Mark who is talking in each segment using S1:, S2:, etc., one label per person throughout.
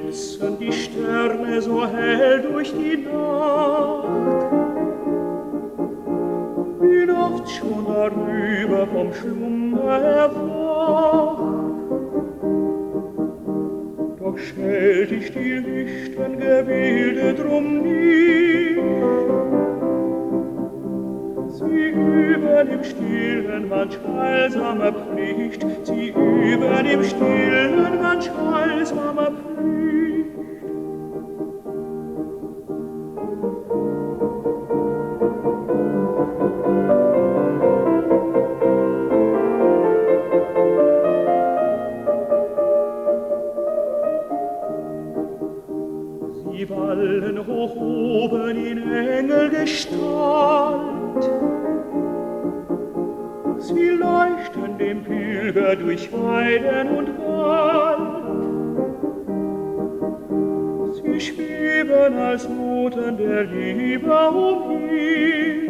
S1: blitzen die Sterne so hell durch die Nacht. Bin oft schon darüber vom Schlummer erwacht. Doch schält ich die lichten Gebilde drum nicht. Sie üben im Stillen manch heilsame Pflicht, sie üben im Stillen manch heilsame Pflicht. Sie wallen hoch oben in Engelgestalt. Sie leuchten dem Pilger durch Weiden und Wald. Sie schweben als Noten der Liebe umhin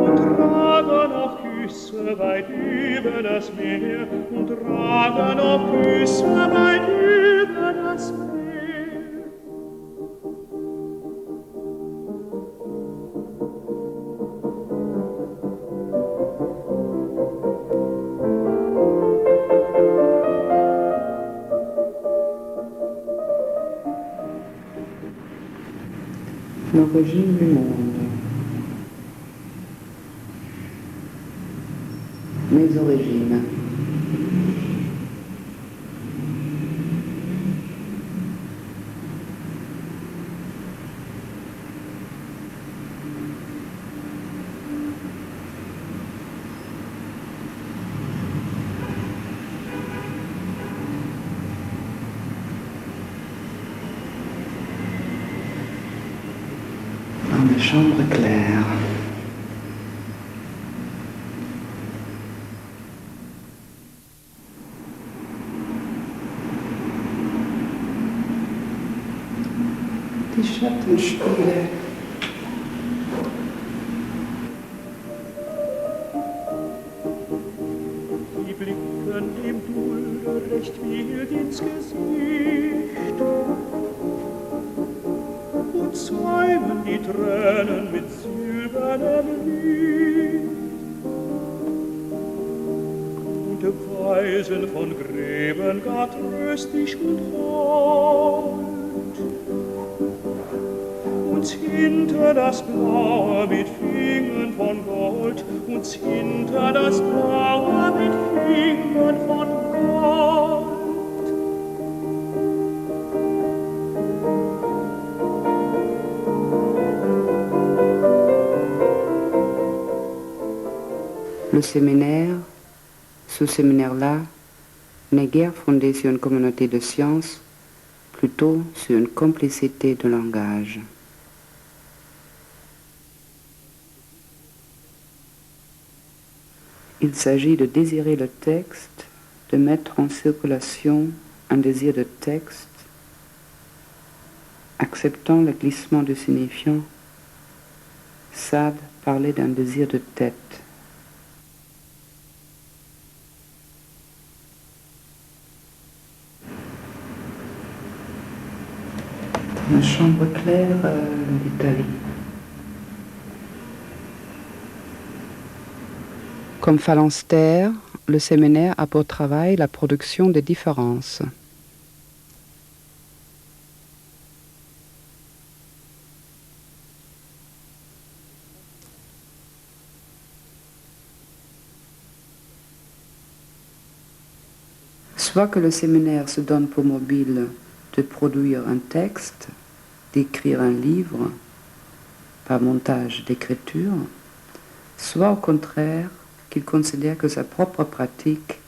S1: und tragen auf Küsse weit über das Meer und tragen auf Küsse weit über das Meer.
S2: L'origine du monde. Mes origines. Dans mes chambres claires. Die Schattenspiele.
S1: Die blicken dem Dulde recht wild ins Gesicht und säumen die Tränen mit silbernem Licht und weisen von Gräben gar tröstlich und hold uns hinter das Blaue mit Fingern von Gold, uns hinter das Blaue mit Fingern von Gold.
S2: Le séminaire, ce séminaire-là, n'est guère fondé sur une communauté de sciences, plutôt sur une complicité de langage. Il s'agit de désirer le texte, de mettre en circulation un désir de texte, acceptant le glissement du signifiant. Sade parlait d'un désir de tête. Une chambre claire d'Italie. Comme phalanstère, le séminaire a pour travail la production des différences. Soit que le séminaire se donne pour mobile de produire un texte, d'écrire un livre, par montage d'écriture, soit au contraire qu'il considère que sa propre pratique,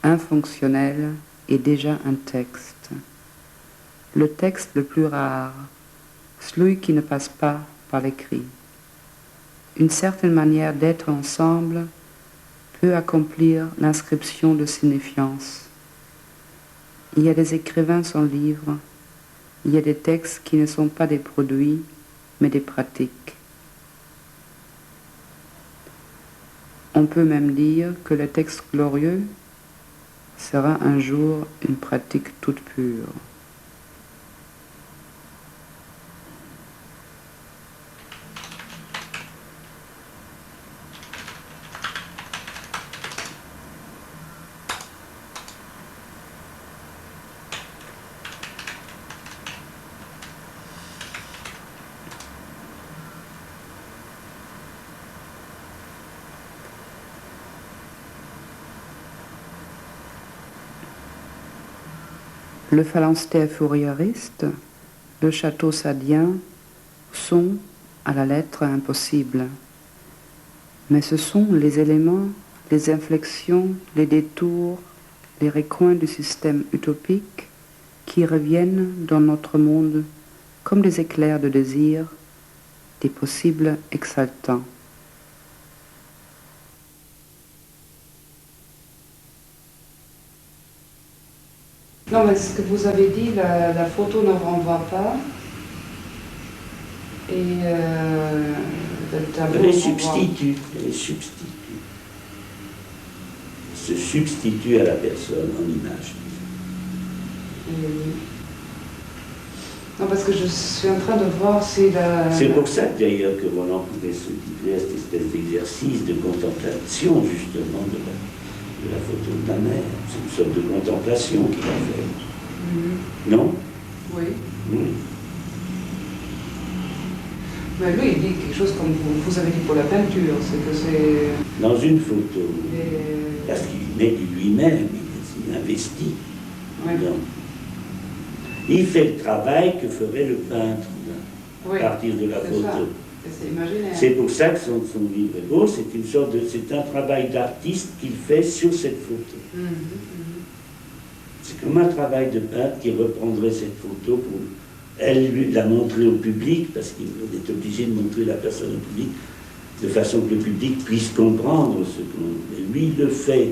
S2: infonctionnelle, est déjà un texte. Le texte le plus rare, celui qui ne passe pas par l'écrit. Une certaine manière d'être ensemble peut accomplir l'inscription de signifiance. Il y a des écrivains sans livre, il y a des textes qui ne sont pas des produits, mais des pratiques. On peut même dire que le texte glorieux, sera un jour une pratique toute pure. Le phalanstère fourriériste, le château sadien sont à la lettre impossibles. Mais ce sont les éléments, les inflexions, les détours, les recoins du système utopique qui reviennent dans notre monde comme des éclairs de désir, des possibles exaltants. Non, mais ce que vous avez dit, la photo ne renvoie pas. Et le tableau
S3: Elle est substitut, se substitue à la personne en image.
S2: Non, parce que je suis en train de voir si la...
S3: C'est pour ça d'ailleurs que Roland pouvait se livrer à cette espèce d'exercice de contemplation justement de la photo de la mère. C'est une sorte de contemplation qu'il a fait. Non?
S2: Oui.
S3: Oui.
S2: Mais lui, il dit quelque chose comme vous avez dit pour la peinture, c'est que c'est...
S3: Dans une photo. Parce qu'il met lui-même, il investit.
S2: Oui.
S3: dedans. Il fait le travail que ferait le peintre à partir de la photo.
S2: C'est imaginaire.
S3: C'est pour ça que son livre est beau, c'est un travail d'artiste qu'il fait sur cette photo. C'est comme un travail de peintre qui reprendrait cette photo pour elle la montrer au public, parce qu'il est obligé de montrer la personne au public, de façon que le public puisse comprendre ce qu'on... Et lui, il le fait,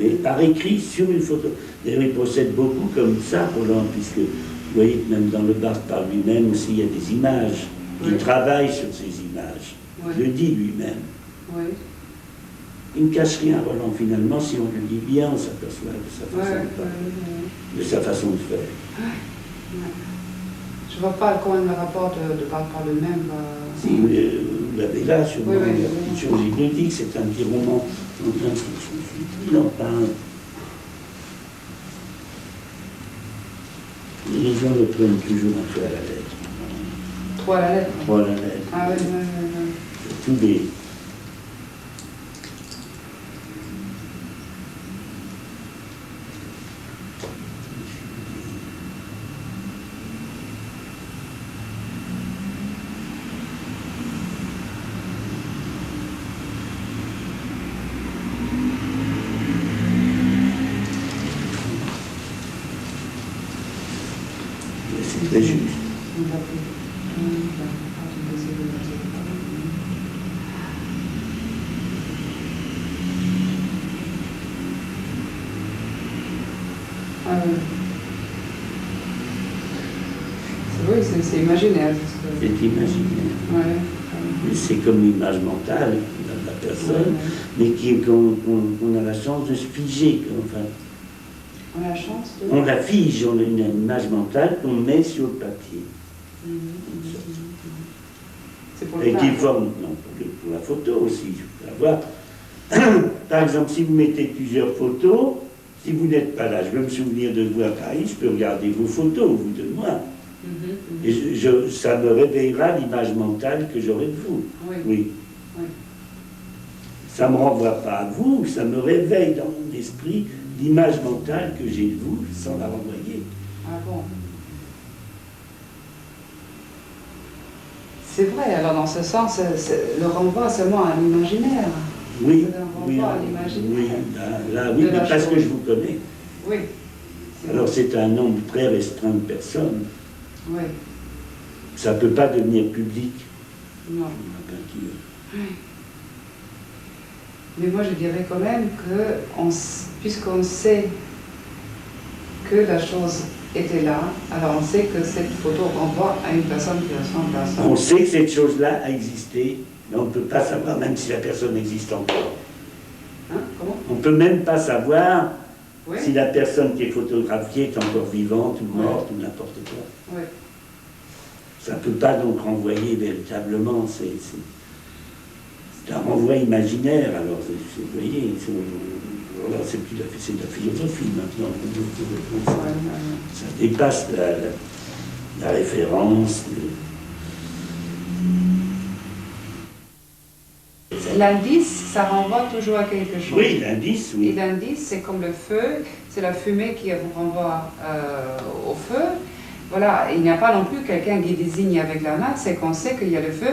S3: mais par écrit sur une photo. D'ailleurs, il procède beaucoup comme ça, Roland, puisque, vous voyez, même dans le bar par lui-même aussi, il y a des images. Il travaille sur ces images. Il le dit lui-même. Il ne cache rien, Roland, finalement. Si on le dit bien, on s'aperçoit de sa façon de faire.
S2: Je ne vois pas comment le rapport de par lui-même.
S3: Si, vous l'avez là, sûrement, la petite chose. Il nous dit que c'est un petit roman en train de... Il en parle. Les gens le prennent toujours un peu à la lettre.
S2: Trop à la lettre.
S3: Trop à la lettre.
S2: Ah oui.
S3: Tous les... C'est très juste.
S2: Oui, c'est imaginaire.
S3: C'est imaginaire. C'est comme l'image mentale de la personne, mais qu'on a la chance de se figer. Enfin,
S2: on a la chance de...
S3: On la fige, on a une image mentale qu'on met sur le papier.
S2: C'est pour le
S3: Et qui
S2: peintre.
S3: forme, non, pour la photo aussi. Je peux avoir. Par exemple, si vous mettez plusieurs photos, si vous n'êtes pas là, je veux me souvenir de vous à Paris, je peux regarder vos photos, vous de moi. Et ça me réveillera l'image mentale que j'aurai de vous. Oui. Ça ne me renvoie pas à vous, ça me réveille dans mon esprit l'image mentale que j'ai de vous sans la renvoyer.
S2: Ah bon. C'est vrai, alors dans ce sens, le renvoi seulement à l'imaginaire.
S3: Oui,
S2: C'est un
S3: oui,
S2: renvoi à l'imaginaire.
S3: oui, mais parce que je vous connais.
S2: Oui.
S3: Alors c'est un nombre très restreint de personnes.
S2: Oui.
S3: Ça ne peut pas devenir public,
S2: Non.
S3: la peinture.
S2: Oui. Mais moi je dirais quand même que, puisqu'on sait que la chose était là, alors on sait que cette photo renvoie à une personne qui ressemble à ça.
S3: On sait que cette chose-là a existé, mais on ne peut pas savoir même si la personne existe encore.
S2: Hein? Comment?
S3: On ne peut même pas savoir
S2: Oui.
S3: Si la personne qui est photographiée est encore vivante ou morte ou n'importe quoi.
S2: Oui.
S3: Ça ne peut pas donc renvoyer véritablement, c'est un renvoi imaginaire, alors vous voyez, c'est plus c'est de la philosophie maintenant. Ça dépasse la référence.
S2: L'indice, ça renvoie toujours à quelque chose.
S3: Oui, l'indice, oui.
S2: Et l'indice, c'est comme le feu, c'est la fumée qui renvoie au feu. Voilà, il n'y a pas non plus quelqu'un qui désigne avec la main, c'est qu'on sait qu'il y a le feu.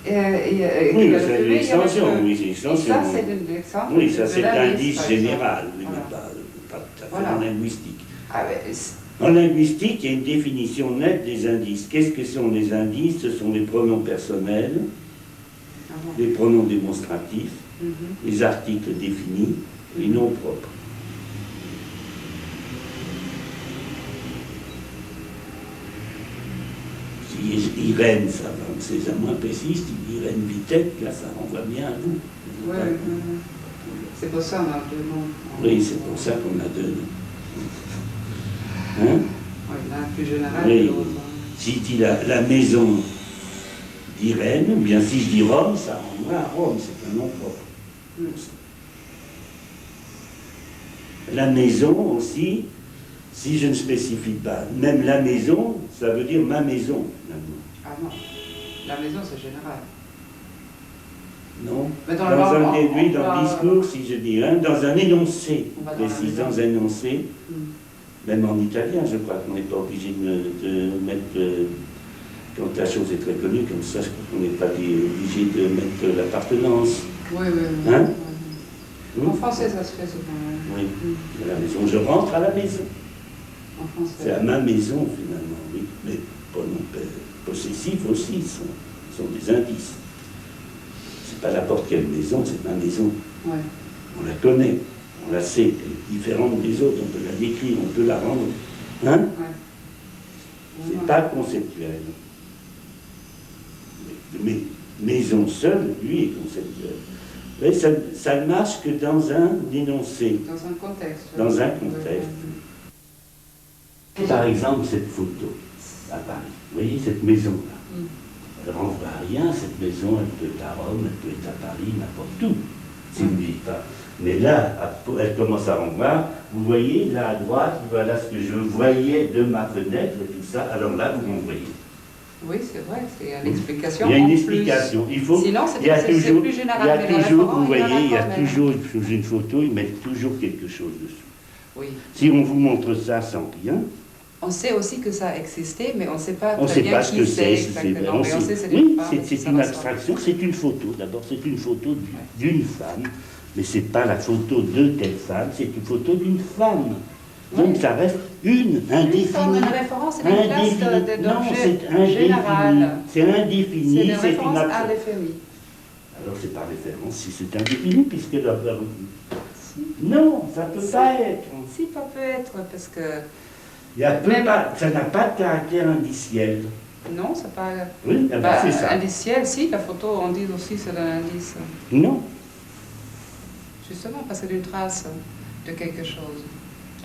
S3: Oui, c'est une extension, oui, c'est une extension.
S2: Ça, c'est de l'exemple.
S3: Oui, ça c'est l'indice
S2: par
S3: général, oui,
S2: voilà.
S3: mais pas tout à fait
S2: Voilà.
S3: en linguistique.
S2: Ah,
S3: En linguistique, il y a une définition nette des indices. Qu'est-ce que sont les indices? Ce sont les pronoms personnels, les pronoms démonstratifs, les articles définis, les noms propres. Si Irène, ça va, c'est un moins précis, si Irène Vitette, là, ça renvoie bien à vous.
S2: Ouais, c'est pour ça qu'on a deux noms.
S3: Oui, c'est pour ça qu'on a deux noms. Hein?
S2: Oui, l'un plus général
S3: Oui.
S2: que l'autre.
S3: Si je dis la maison d'Irène, ou bien si je dis Rome, ça renvoie à Rome, c'est un nom propre. La maison aussi, si je ne spécifie pas, même la maison, ça veut dire ma maison.
S2: Ah non, la maison c'est général.
S3: Non.
S2: Mais
S3: Dans
S2: dans le
S3: un
S2: on
S3: déduit, dans
S2: va-
S3: le discours, si je dis, hein, dans un énoncé,
S2: On va dans la
S3: précis,
S2: maison.
S3: dans un énoncé, même en italien, je crois qu'on n'est pas obligé de mettre, quand la chose est très connue, comme ça, je crois qu'on n'est pas obligé de mettre l'appartenance.
S2: Oui, oui, oui.
S3: Hein?
S2: Oui. En français, ça se fait souvent.
S3: Oui, à la maison. Je rentre à la maison.
S2: En français.
S3: C'est à ma maison, finalement, oui. Mais pronoms possessifs aussi sont des indices. C'est pas n'importe quelle maison, c'est ma maison.
S2: Ouais.
S3: On la connaît, on la sait, elle est différente des autres, on peut la décrire, on peut la rendre. Hein?
S2: Ouais.
S3: C'est pas conceptuel. Mais maison seule, lui, est conceptuel. Mais ça ne marche que dans un énoncé.
S2: Dans un contexte.
S3: Dans un contexte. Par exemple, cette photo à Paris. Vous voyez cette maison-là. Elle ne renvoie à rien, cette maison, elle peut être à Rome, elle peut être à Paris, n'importe où, si vous ne dites pas. Mais là, elle commence à renvoyer. Vous voyez, là à droite, voilà ce que je voyais de ma fenêtre et tout ça. Alors là, vous renvoyez.
S2: Oui, c'est vrai, c'est une explication.
S3: Il y a une
S2: en
S3: explication.
S2: plus.
S3: Il faut,
S2: Sinon,
S3: il y a
S2: c'est
S3: toujours,
S2: plus
S3: il y
S2: général.
S3: a
S2: mais le
S3: toujours,
S2: référent,
S3: vous voyez, il y a
S2: quand même.
S3: toujours, sous une photo, ils mettent toujours quelque chose dessous.
S2: Oui.
S3: Si on vous montre ça sans rien,
S2: On sait aussi que ça a existé, mais on ne sait pas
S3: on ne
S2: très
S3: sait
S2: bien
S3: pas ce
S2: qui
S3: que
S2: c'est
S3: c'est.
S2: exactement. Mais on sait c'est
S3: Oui,
S2: une femme,
S3: c'est
S2: ça
S3: une
S2: ressemble.
S3: abstraction, c'est une photo. D'abord, c'est une photo d'une femme, mais ce n'est pas la photo de telle femme, c'est une photo d'une femme. Donc
S2: Oui.
S3: ça reste une indéfinie.
S2: Une forme de référence, c'est une classe
S3: Indéfinie. Non,
S2: d'objet
S3: c'est indéfini.
S2: général.
S3: C'est indéfini,
S2: C'est une
S3: c'est
S2: référence
S3: une
S2: à
S3: abstraction.
S2: l'éphémie.
S3: Alors c'est par référence si c'est indéfini, puisque
S2: Si.
S3: non, ça ne peut pas être.
S2: Si, ça peut être, parce que...
S3: Il y a
S2: Même-
S3: ça n'a pas de caractère indiciel.
S2: Non, c'est pas...
S3: Oui, ah ben, c'est ça.
S2: Indiciel, si, la photo, on dit aussi c'est un indice.
S3: Non.
S2: Justement, parce que c'est une trace de quelque chose.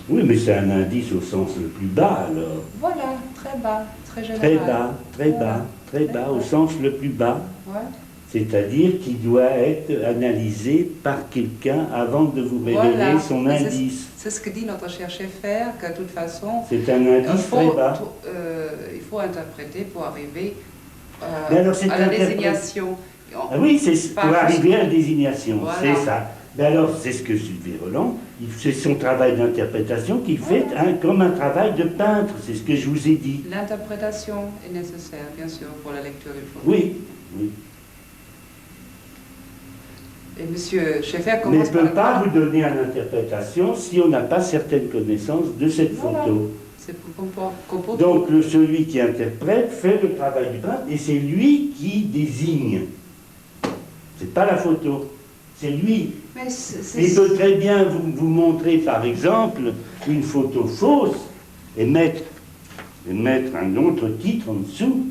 S3: Oui, mais c'est un indice au sens le plus bas, alors.
S2: Voilà, très bas, très général.
S3: Très bas, très
S2: Voilà.
S3: bas, très bas, au sens le plus bas.
S2: Ouais.
S3: C'est-à-dire qu'il doit être analysé par quelqu'un avant de vous révéler
S2: Voilà.
S3: son
S2: Mais
S3: indice.
S2: C'est ce que dit notre cher Schaeffer, que de toute façon,
S3: C'est un
S2: il
S3: indice très bas.
S2: faut interpréter pour arriver
S3: Mais alors, c'est
S2: à la
S3: interpré-
S2: désignation.
S3: Ah oui, c'est
S2: Pas
S3: pour
S2: juste-
S3: arriver à la désignation,
S2: Voilà.
S3: c'est ça. Mais alors, c'est ce que Sylvie Roland, c'est son travail d'interprétation qu'il fait comme un travail de peintre, c'est ce que je vous ai dit.
S2: L'interprétation est nécessaire, bien sûr, pour la lecture d'une photo.
S3: Oui, oui.
S2: Et M. Schaeffer
S3: Mais
S2: commence
S3: ne
S2: par
S3: peut
S2: le
S3: pas
S2: point.
S3: vous donner une interprétation si on n'a pas certaines connaissances de cette
S2: Voilà.
S3: photo.
S2: C'est pour
S3: Donc celui qui interprète fait le travail du peintre et c'est lui qui désigne. C'est pas la photo, c'est lui.
S2: Mais
S3: Il peut très bien vous montrer par exemple une photo fausse et mettre un autre titre en dessous.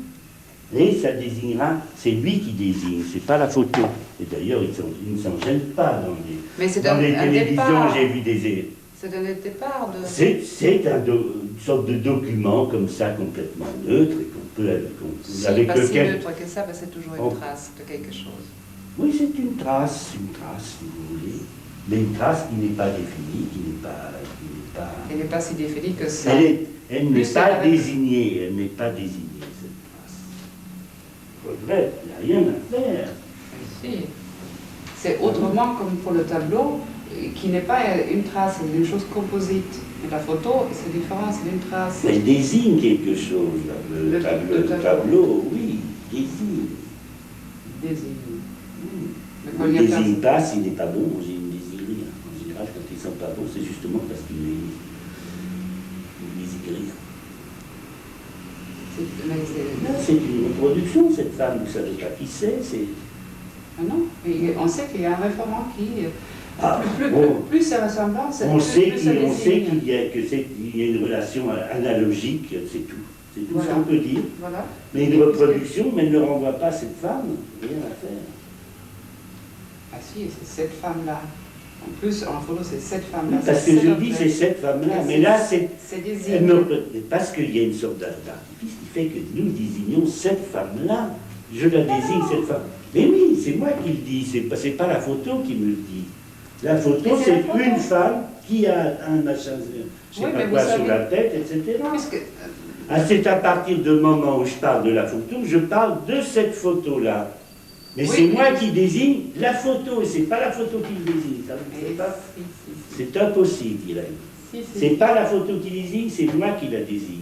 S3: Et ça désignera, c'est lui qui désigne, c'est pas la photo. Et d'ailleurs, il ne s'en gêne pas dans
S2: Mais c'est
S3: dans
S2: un
S3: les télévisions,
S2: départ.
S3: j'ai vu des...
S2: C'est un départ de...
S3: C'est une sorte de document comme ça, complètement neutre, et qu'on peut...
S2: Si,
S3: avec
S2: pas si
S3: lequel...
S2: neutre que ça, c'est toujours
S3: Oh.
S2: une trace de quelque chose.
S3: Oui, c'est une trace, si vous voulez. Mais une trace qui n'est pas définie, qui n'est pas...
S2: Elle n'est pas si définie que ça.
S3: Elle n'est pas désignée, cette trace. Je regrette, il n'y a rien à faire.
S2: Si. C'est autrement comme pour le tableau, qui n'est pas une trace, c'est une chose composite. Et la photo, c'est différent, c'est une trace.
S3: Elle désigne quelque chose, là. Le tableau, oui, désigne.
S2: Désigne. Mais
S3: On
S2: quand
S3: ne
S2: il y a
S3: désigne
S2: personne-
S3: pas s'il n'est pas bon, il ne désigne rien. En général, quand ils ne sont pas bons, c'est justement parce qu'ils ne désignent rien.
S2: mais c'est-
S3: Là, c'est une reproduction, cette femme, vous ne savez pas qui c'est.
S2: Ah non, et on sait qu'il y a un référent qui...
S3: Ah,
S2: plus,
S3: bon.
S2: plus c'est ressemblant, c'est
S3: On sait
S2: plus ça désigne.
S3: qu'il y a une relation analogique, c'est tout. C'est tout
S2: Voilà.
S3: ce qu'on peut dire.
S2: Voilà.
S3: Mais une reproduction, mais elle ne renvoie pas à cette femme, rien à faire.
S2: Ah si, c'est cette femme-là. En plus, en photo, c'est cette femme-là.
S3: Parce
S2: c'est
S3: que
S2: cet
S3: je dis,
S2: objet.
S3: c'est cette femme-là.
S2: Mais
S3: Mais là, c'est...
S2: C'est
S3: elle
S2: désigné.
S3: parce qu'il y a une sorte d'artifice qui fait que nous désignons cette femme-là. Je la désigne, cette femme. Mais oui, c'est moi qui le dis, c'est pas la photo qui me le dit. La photo,
S2: Mais c'est
S3: c'est
S2: la photo.
S3: une femme qui a un machin, je sais
S2: Oui,
S3: pas
S2: mais
S3: quoi,
S2: vous
S3: sur
S2: savez-
S3: la tête, etc.
S2: Puisque,
S3: Ah, c'est à partir du moment où je parle de la photo, je parle de cette photo-là. Mais
S2: Oui,
S3: c'est
S2: mais-
S3: moi qui désigne la photo, et c'est pas la photo qui le désigne. Ça, vous savez pas. C'est impossible, il a dit. C'est pas la photo qui désigne, c'est moi qui la désigne.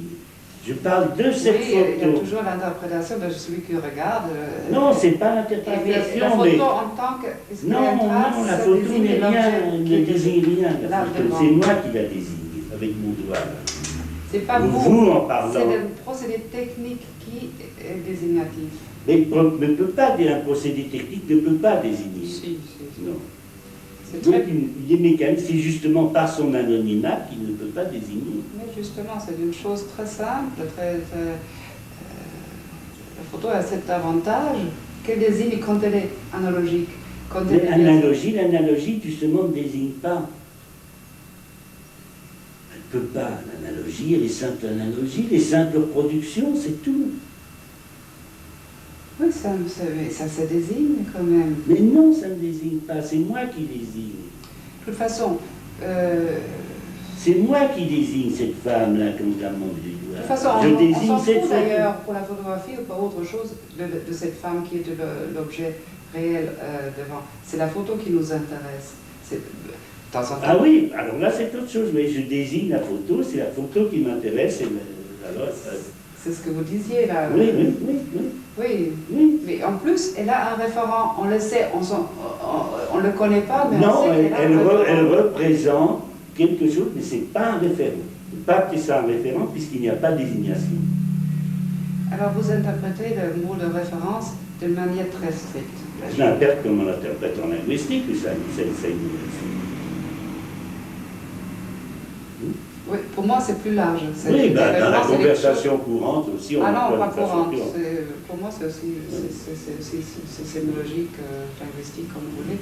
S3: Je parle de cette
S2: oui, il y a
S3: photo.
S2: toujours l'interprétation de celui qui regarde.
S3: Non, c'est pas
S2: mais la
S3: l'interprétation,
S2: photo
S3: mais...
S2: en tant que... puisqu'il y a
S3: Non,
S2: une trace,
S3: non, la
S2: ça
S3: photo
S2: désigne
S3: n'est rien,
S2: l'objet qui
S3: ne
S2: est
S3: désigne rien. la
S2: là
S3: photo.
S2: devant.
S3: C'est moi qui la désigne, avec mon doigt. Là.
S2: C'est pas
S3: Ou
S2: vous,
S3: vous en parlant.
S2: c'est le procédé technique qui est désignatif.
S3: Mais ne peut pas dire un procédé technique, ne peut pas désigner.
S2: Si.
S3: Non.
S2: C'est
S3: Donc,
S2: très...
S3: il est mécanique, c'est justement par son anonymat qu'il ne peut pas désigner.
S2: Mais justement, c'est une chose très simple, la photo a cet avantage qu'elle désigne quand elle est analogique. Quand elle est
S3: L'analogie, justement, ne désigne pas. Elle ne peut pas, l'analogie, les simples analogies, les simples reproductions, c'est tout.
S2: Oui, ça se désigne quand même.
S3: Mais non, ça ne désigne pas, c'est moi qui désigne.
S2: De toute façon,
S3: C'est moi qui désigne cette femme-là comme la montre du doigt.
S2: de toute façon,
S3: Je
S2: on
S3: désigne
S2: s'en
S3: cette
S2: fout
S3: photo.
S2: d'ailleurs pour la photographie ou pas autre chose de cette femme qui est l'objet réel devant. C'est la photo qui nous intéresse. De temps en temps.
S3: Ah oui, alors là c'est autre chose, mais je désigne la photo, c'est la photo qui m'intéresse. Alors,
S2: C'est ce que vous disiez là.
S3: oui.
S2: Oui, mais en plus, elle a un référent. On le sait, on le connaît pas, mais on
S3: Non,
S2: sait qu'elle a un référent.
S3: elle représente quelque chose, mais ce n'est pas un référent. Pas que c'est un référent, puisqu'il n'y a pas de désignation.
S2: Alors vous interprétez le mot de référence d'une manière très stricte.
S3: Je l'interprète comme on l'interprète en linguistique, ça
S2: Oui, pour moi c'est plus large.
S3: Oui, dans la
S2: référence, c'est quelque
S3: conversation courante aussi, on
S2: chose- Ah non,
S3: emploie
S2: pas
S3: de façon
S2: courante.
S3: courante.
S2: Pour moi c'est aussi c'est sémiologique, linguistique comme vous voulez.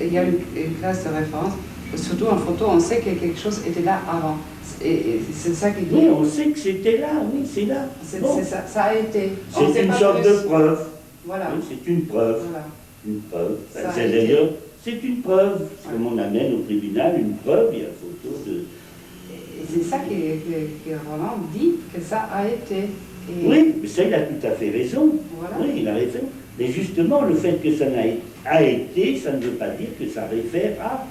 S2: Il y a une classe de référence. Surtout en photo, on sait que quelque chose était là avant. Et c'est ça qui dit.
S3: Oui, on sait que c'était là, oui, c'est là. Bon.
S2: Ça a été. On
S3: C'est
S2: sait
S3: une
S2: pas
S3: sorte
S2: plus.
S3: de preuve.
S2: Voilà.
S3: Oui, c'est une preuve.
S2: Voilà.
S3: Une preuve.
S2: Ça a
S3: C'est
S2: été.
S3: d'ailleurs, c'est une preuve.
S2: Ouais.
S3: Comme on amène au tribunal une preuve, il y a photo de.
S2: Et c'est ça que Roland dit que ça a été. Et
S3: Oui, mais ça, il a tout à fait raison.
S2: Voilà.
S3: Oui, il a raison. Mais justement, le fait que ça a été, ça ne veut pas dire que ça réfère à.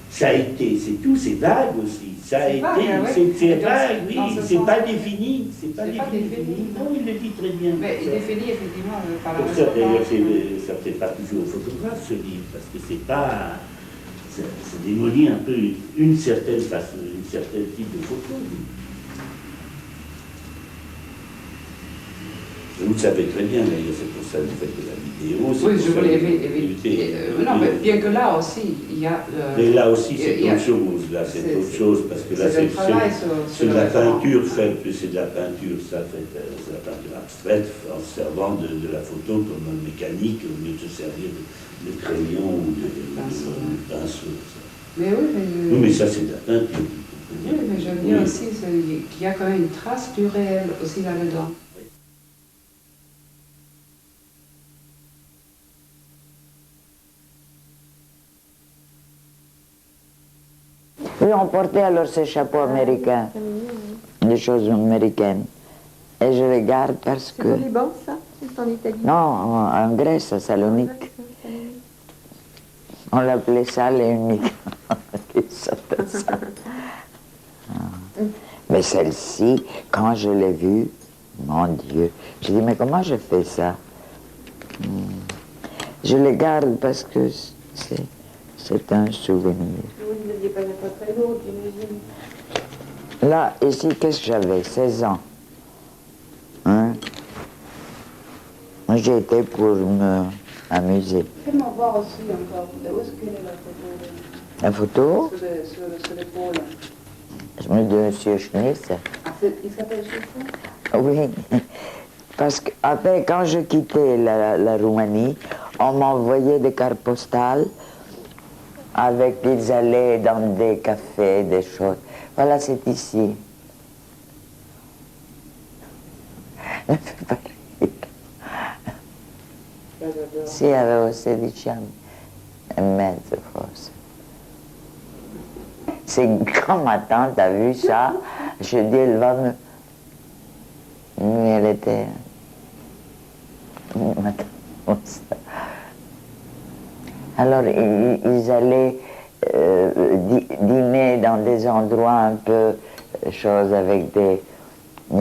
S3: Ça a été, c'est tout, c'est vague aussi. Ça a
S2: C'est
S3: été,
S2: vague, oui.
S3: c'est
S2: Et dans
S3: vague,
S2: ce-
S3: oui,
S2: dans ce
S3: c'est pas
S2: sens-là.
S3: défini. C'est pas
S2: C'est pas
S3: défini.
S2: défini.
S3: Non, il le dit très bien.
S2: Mais il est fini effectivement par la
S3: Pour ça, d'ailleurs,
S2: référence.
S3: ça ne fait pas toujours au photographe ce livre, parce que c'est pas. Ça démolit un peu une certaine façon, une certaine type de photo. Vous le savez très bien, d'ailleurs, c'est pour ça que vous faites de la vidéo. c'est
S2: Oui,
S3: pour
S2: je
S3: ça
S2: voulais
S3: que vous
S2: éviter.
S3: luttez.
S2: Non, mais bien que là aussi, il y a.
S3: Mais là aussi, c'est
S2: il y a-
S3: autre chose. Là, c'est
S2: c'est-
S3: autre chose, parce que là,
S2: c'est le travail
S3: c'est
S2: sur
S3: de
S2: le
S3: la
S2: référent.
S3: peinture faite, c'est de la peinture, ça fait, c'est la peinture abstraite, en se servant de la photo comme mécanique, au lieu de se servir de crayon ou de pinceau. chose.
S2: Mais oui,
S3: Oui, mais ça, c'est de la peinture.
S2: oui, mais j'aime bien aussi qu'il y a quand même une trace du réel aussi là-dedans.
S4: Oui, on portait alors ces chapeaux américains, des choses américaines. Et je les garde parce
S5: C'est
S4: que...
S5: au Liban, ça? C'est en Italie?
S4: Non, en Grèce, à Salonique. On l'appelait sale et unique. Mais celle-ci, quand je l'ai vue, mon Dieu, j'ai dit, mais comment je fais ça? Je les garde parce que c'est un souvenir.
S5: Vous ne deviez pas être très lourd, j'imagine.
S4: Là, ici, qu'est-ce que j'avais? 16 ans. Hein? J'ai été pour m'amuser.
S2: Fais-moi voir aussi encore, où est-ce qu'elle est la photo?
S4: La photo,
S2: Sur l'épaule.
S4: je me dis Monsieur Schniss.
S2: Ah, il s'appelle Schniss?
S4: Oui, parce que après, quand je quittais la Roumanie, on m'envoyait des cartes postales avec, ils allaient dans des cafés, des choses. Voilà, c'est ici. Ne fais pas rire. Sì, avevo 16 anni e mezzo forse. C'est quand ma tante a vu ça, je dis, elle va me... Oui, elle était... Ma tante. Alors, ils allaient dîner dans des endroits un peu choses avec des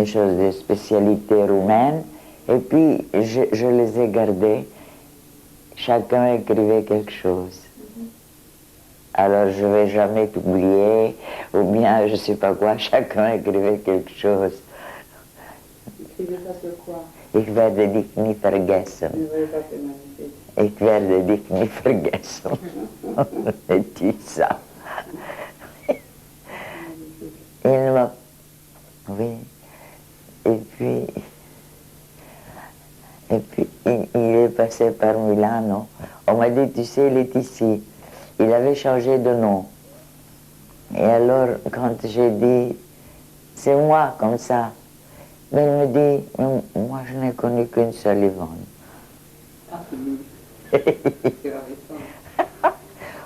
S4: choses de spécialité roumaine. Et puis, je les ai gardés. Chacun écrivait quelque chose. Alors, je ne vais jamais t'oublier, ou bien, je ne sais pas quoi, chacun écrivait quelque chose.
S2: Écrivez ça sur quoi?
S4: Ich werde dich nie vergessen.
S2: Oui, ça c'est magnifique.
S4: Ich werde dich nie vergessen. Et tu ça. Il m'a... Oui. Et puis il est passé par Milano. On m'a dit, tu sais, il est ici. Il avait changé de nom. Et alors, quand j'ai dit, c'est moi, comme ça, mais il me dit, moi je n'ai connu qu'une seule Yvonne.
S2: Ah, c'est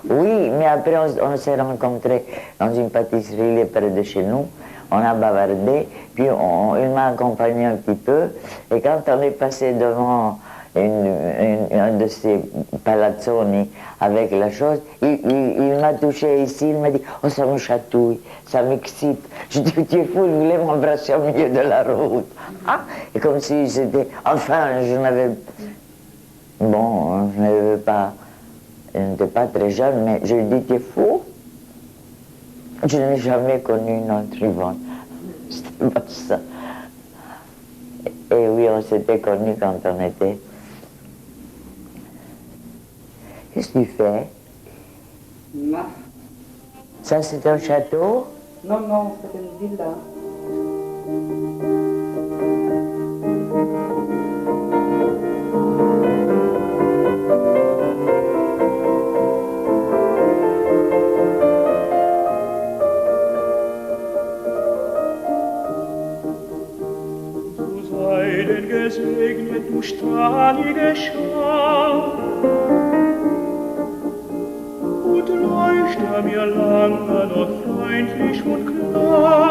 S4: Oui, mais après on s'est rencontrés dans une pâtisserie près de chez nous, on a bavardé, puis il m'a accompagné un petit peu, et quand on est passé devant un de ces palazzoni avec la chose, il m'a touché ici, il m'a dit « Oh, ça me chatouille, ça m'excite ». Je dis « Tu es fou, il voulait m'embrasser au milieu de la route. » Ah, et comme si c'était... Enfin, je n'avais... Bon, je n'avais pas... Je n'étais pas très jeune, mais je lui dis, tu es fou? Je n'ai jamais connu une autre Yvonne. C'était pas ça. Et oui, on s'était connus quand on était... Qu'est-ce que tu fais?
S2: Non.
S4: Ça, c'est un château?
S2: Non, non, c'est une villa.
S1: Gesegnet, du strahlende Schar, und leuchte mir lange noch freundlich und klar.